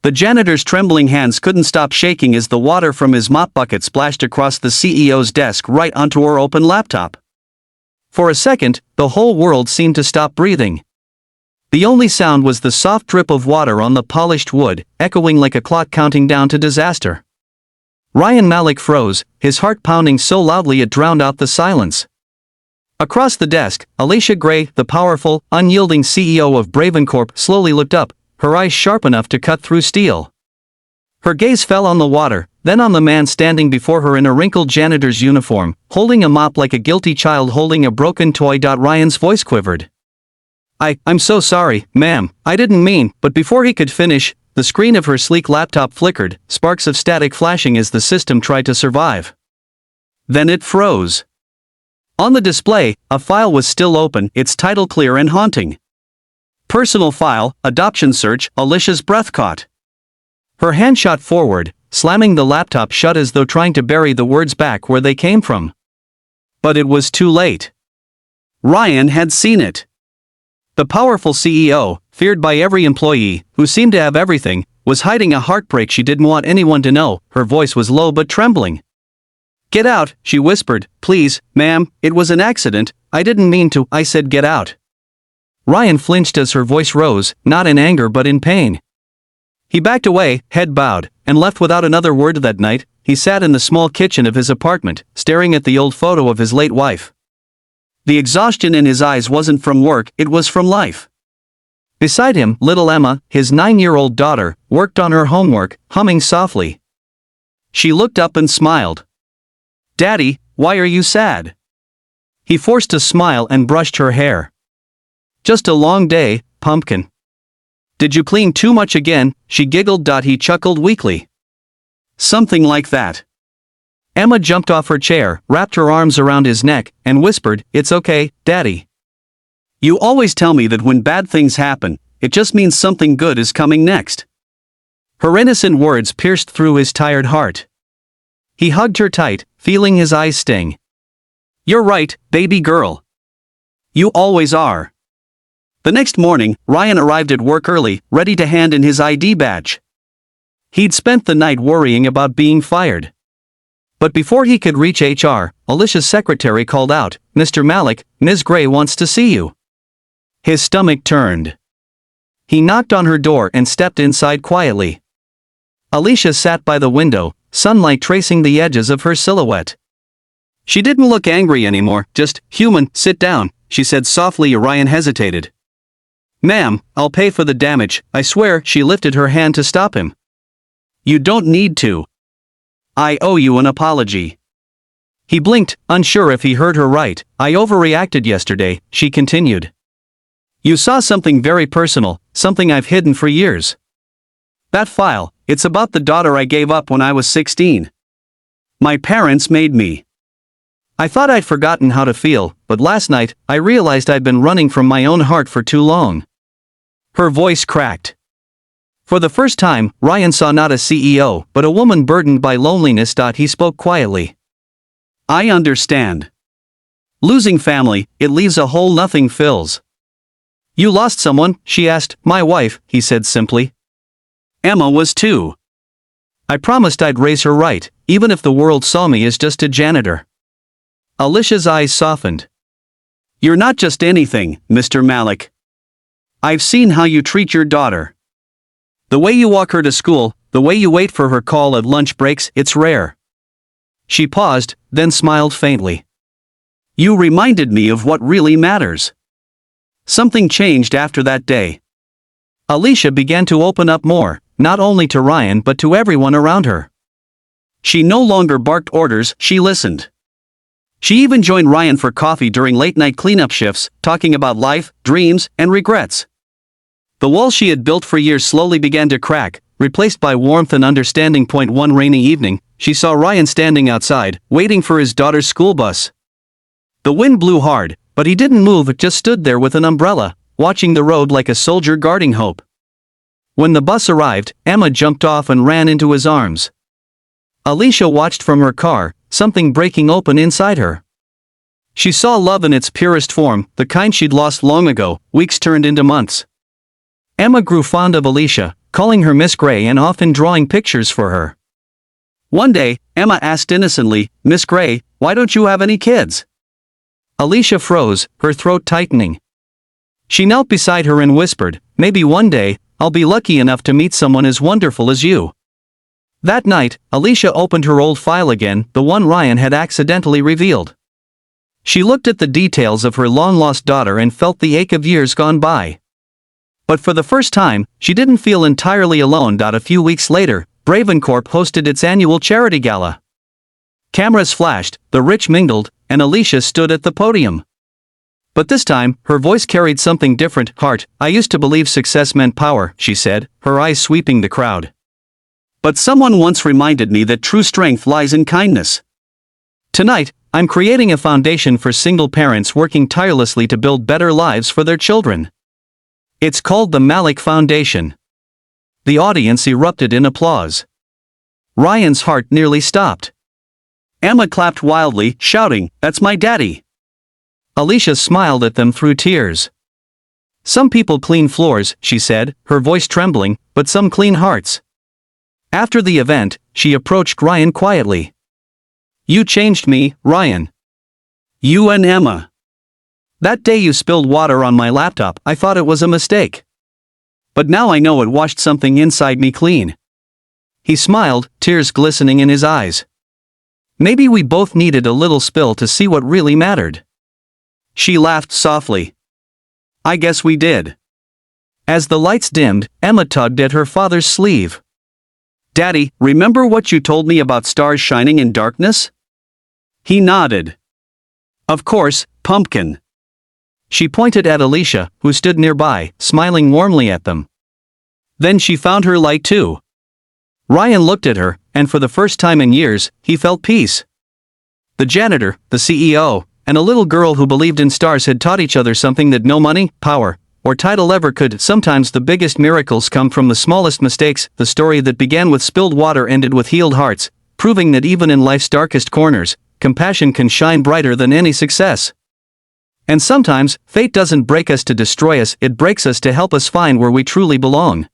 The janitor's trembling hands couldn't stop shaking as the water from his mop bucket splashed across the CEO's desk right onto her open laptop. For a second, the whole world seemed to stop breathing. The only sound was the soft drip of water on the polished wood, echoing like a clock counting down to disaster. Ryan Malik froze, his heart pounding so loudly it drowned out the silence. Across the desk, Alicia Gray, the powerful, unyielding CEO of Bravencorp, slowly looked up, her eyes sharp enough to cut through steel. Her gaze fell on the water, then on the man standing before her in a wrinkled janitor's uniform, holding a mop like a guilty child holding a broken toy. Ryan's voice quivered. I'm so sorry, ma'am, I didn't mean," but before he could finish, the screen of her sleek laptop flickered, sparks of static flashing as the system tried to survive. Then it froze. On the display, a file was still open, its title clear and haunting. Personal file, adoption search. Alicia's breath caught. Her hand shot forward, slamming the laptop shut as though trying to bury the words back where they came from. But it was too late. Ryan had seen it. The powerful CEO, feared by every employee, who seemed to have everything, was hiding a heartbreak she didn't want anyone to know. Her voice was low but trembling. "Get out," she whispered. "Please, ma'am, it was an accident, I didn't mean to." "I said get out." Ryan flinched as her voice rose, not in anger but in pain. He backed away, head bowed, and left without another word. That night, he sat in the small kitchen of his apartment, staring at the old photo of his late wife. The exhaustion in his eyes wasn't from work, it was from life. Beside him, little Emma, his 9-year-old daughter, worked on her homework, humming softly. She looked up and smiled. "Daddy, why are you sad?" He forced a smile and brushed her hair. "Just a long day, pumpkin." "Did you clean too much again?" she giggled. He chuckled weakly. "Something like that." Emma jumped off her chair, wrapped her arms around his neck, and whispered, "It's okay, Daddy. You always tell me that when bad things happen, it just means something good is coming next." Her innocent words pierced through his tired heart. He hugged her tight, feeling his eyes sting. "You're right, baby girl. You always are." The next morning, Ryan arrived at work early, ready to hand in his ID badge. He'd spent the night worrying about being fired. But before he could reach HR, Alicia's secretary called out, "Mr. Malik, Ms. Gray wants to see you." His stomach turned. He knocked on her door and stepped inside quietly. Alicia sat by the window, sunlight tracing the edges of her silhouette. She didn't look angry anymore, just human. "Sit down," she said softly. Ryan hesitated. "Ma'am, I'll pay for the damage, I swear." She lifted her hand to stop him. "You don't need to. I owe you an apology." He blinked, unsure if he heard her right. "I overreacted yesterday," she continued. "You saw something very personal, something I've hidden for years. That file, it's about the daughter I gave up when I was 16. My parents made me. I thought I'd forgotten how to feel, but last night, I realized I'd been running from my own heart for too long." Her voice cracked. For the first time, Ryan saw not a CEO, but a woman burdened by loneliness. He spoke quietly. "I understand. Losing family, it leaves a hole nothing fills." "You lost someone?" she asked. "My wife," he said simply. "Emma was too. I promised I'd raise her right, even if the world saw me as just a janitor." Alicia's eyes softened. "You're not just anything, Mr. Malik. I've seen how you treat your daughter. The way you walk her to school, the way you wait for her call at lunch breaks, it's rare." She paused, then smiled faintly. "You reminded me of what really matters." Something changed after that day. Alicia began to open up more, not only to Ryan but to everyone around her. She no longer barked orders, she listened. She even joined Ryan for coffee during late-night cleanup shifts, talking about life, dreams, and regrets. The wall she had built for years slowly began to crack, replaced by warmth and understanding. One rainy evening, she saw Ryan standing outside, waiting for his daughter's school bus. The wind blew hard, but he didn't move, just stood there with an umbrella, watching the road like a soldier guarding hope. When the bus arrived, Emma jumped off and ran into his arms. Alicia watched from her car, something breaking open inside her. She saw love in its purest form, the kind she'd lost long ago. Weeks turned into months. Emma grew fond of Alicia, calling her Miss Gray and often drawing pictures for her. One day, Emma asked innocently, "Miss Gray, why don't you have any kids?" Alicia froze, her throat tightening. She knelt beside her and whispered, "Maybe one day, I'll be lucky enough to meet someone as wonderful as you." That night, Alicia opened her old file again, the one Ryan had accidentally revealed. She looked at the details of her long-lost daughter and felt the ache of years gone by. But for the first time, she didn't feel entirely alone. A few weeks later, Bravencorp hosted its annual charity gala. Cameras flashed, the rich mingled, and Alicia stood at the podium. But this time, her voice carried something different. "Heart, I used to believe success meant power," she said, her eyes sweeping the crowd. "But someone once reminded me that true strength lies in kindness. Tonight, I'm creating a foundation for single parents working tirelessly to build better lives for their children. It's called the Malik Foundation." The audience erupted in applause. Ryan's heart nearly stopped. Emma clapped wildly, shouting, "That's my daddy." Alicia smiled at them through tears. "Some people clean floors," she said, her voice trembling, "but some clean hearts." After the event, she approached Ryan quietly. "You changed me, Ryan. You and Emma. That day you spilled water on my laptop, I thought it was a mistake. But now I know it washed something inside me clean." He smiled, tears glistening in his eyes. "Maybe we both needed a little spill to see what really mattered." She laughed softly. "I guess we did." As the lights dimmed, Emma tugged at her father's sleeve. "Daddy, remember what you told me about stars shining in darkness?" He nodded. "Of course, pumpkin." She pointed at Alicia, who stood nearby, smiling warmly at them. Then she found her light too. Ryan looked at her, and for the first time in years, he felt peace. The janitor, the CEO, and a little girl who believed in stars had taught each other something that no money, power, or title ever could. Sometimes the biggest miracles come from the smallest mistakes. The story that began with spilled water ended with healed hearts, proving that even in life's darkest corners, compassion can shine brighter than any success. And sometimes, fate doesn't break us to destroy us, it breaks us to help us find where we truly belong.